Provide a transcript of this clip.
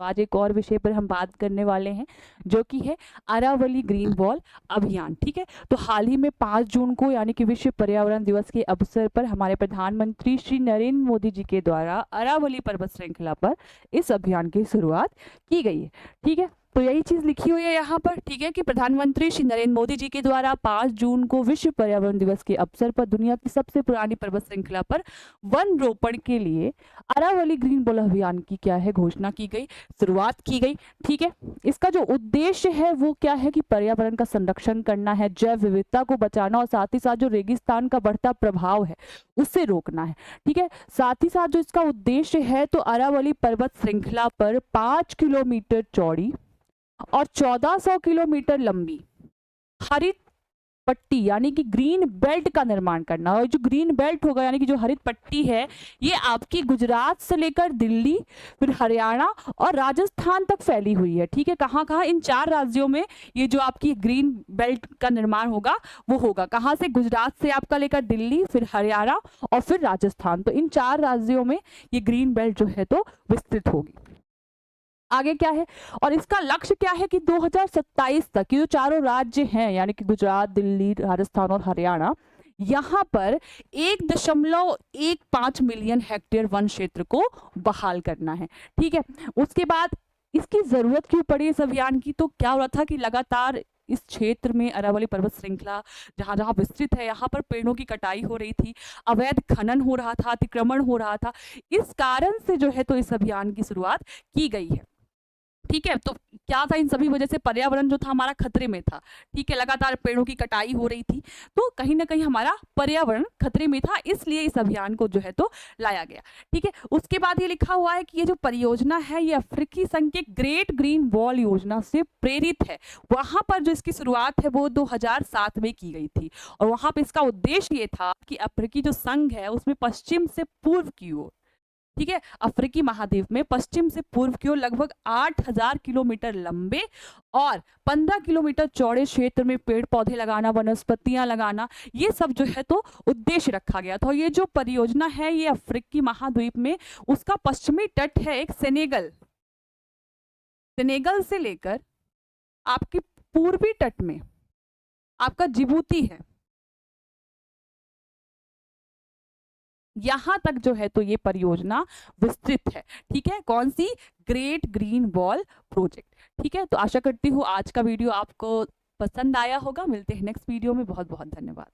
तो आज एक और विषय पर हम बात करने वाले हैं जो कि है अरावली ग्रीन वॉल अभियान। ठीक है, तो हाल ही में 5 जून को यानी कि विश्व पर्यावरण दिवस के अवसर पर हमारे प्रधानमंत्री श्री नरेंद्र मोदी जी के द्वारा अरावली पर्वत श्रृंखला पर इस अभियान की शुरुआत की गई है। ठीक है, तो यही चीज लिखी हुई है यहाँ पर। ठीक है, कि प्रधानमंत्री श्री नरेंद्र मोदी जी के द्वारा 5 जून को विश्व पर्यावरण दिवस के अवसर पर दुनिया की सबसे पुरानी पर्वत श्रृंखला पर वन रोपण के लिए अरावली ग्रीन वॉल अभियान की क्या है घोषणा की गई, शुरुआत की गई। ठीक है, इसका जो उद्देश्य है वो क्या है कि पर्यावरण का संरक्षण करना है, जैव विविधता को बचाना और साथ ही साथ जो रेगिस्तान का बढ़ता प्रभाव है उससे रोकना है। ठीक है, साथ ही साथ जो इसका उद्देश्य है तो अरावली पर्वत श्रृंखला पर 5 किलोमीटर चौड़ी और 1400 किलोमीटर लंबी हरित पट्टी यानी कि ग्रीन बेल्ट का निर्माण करना। और जो ग्रीन बेल्ट होगा यानी कि जो हरित पट्टी है ये आपकी गुजरात से लेकर दिल्ली, फिर हरियाणा और राजस्थान तक फैली हुई है। ठीक है, कहाँ कहाँ, इन 4 राज्यों में ये जो आपकी ग्रीन बेल्ट का निर्माण होगा वो होगा। कहाँ से, गुजरात से आपका लेकर दिल्ली, फिर हरियाणा और फिर राजस्थान। तो इन 4 राज्यों में ये ग्रीन बेल्ट जो है तो विस्तृत होगी। आगे क्या है और इसका लक्ष्य क्या है कि 2027 तक ये जो चारों राज्य हैं यानी कि गुजरात, दिल्ली, राजस्थान और हरियाणा, यहाँ पर 1.15 मिलियन हेक्टेयर वन क्षेत्र को बहाल करना है। ठीक है, उसके बाद इसकी जरूरत क्यों पड़ी इस अभियान की, तो क्या हो रहा था कि लगातार इस क्षेत्र में अरावली पर्वत श्रृंखला जहां जहां विस्तृत है यहाँ पर पेड़ों की कटाई हो रही थी, अवैध खनन हो रहा था, अतिक्रमण हो रहा था। इस कारण से जो है तो इस अभियान की शुरुआत की गई है। ठीक है, तो क्या था, इन सभी वजह से पर्यावरण जो था हमारा खतरे में था। ठीक है, लगातार पेड़ों की कटाई हो रही थी, तो कहीं ना कहीं हमारा पर्यावरण खतरे में था, इसलिए इस अभियान को जो है तो लाया गया। ठीक है, उसके बाद ये लिखा हुआ है कि ये जो परियोजना है ये अफ्रीकी संघ के ग्रेट ग्रीन वॉल योजना से प्रेरित है। वहां पर जो इसकी शुरुआत है वो 2007 में की गई थी और वहां पर इसका उद्देश्य ये था कि अफ्रीकी जो संघ है उसमें पश्चिम से पूर्व की ओर, ठीक है, अफ्रीकी महाद्वीप में पश्चिम से पूर्व की ओर लगभग 8000 किलोमीटर लंबे और 15 किलोमीटर चौड़े क्षेत्र में पेड़ पौधे लगाना, वनस्पतियां लगाना, ये सब जो है तो उद्देश्य रखा गया था। और ये जो परियोजना है ये अफ्रीकी महाद्वीप में उसका पश्चिमी तट है एक सेनेगल, सेनेगल से लेकर आपकी पूर्वी तट में आपका जिबूती है, यहां तक जो है तो ये परियोजना विस्तृत है। ठीक है, कौन सी, ग्रेट ग्रीन वॉल प्रोजेक्ट। ठीक है, तो आशा करती हूँ आज का वीडियो आपको पसंद आया होगा। मिलते हैं नेक्स्ट वीडियो में, बहुत बहुत धन्यवाद।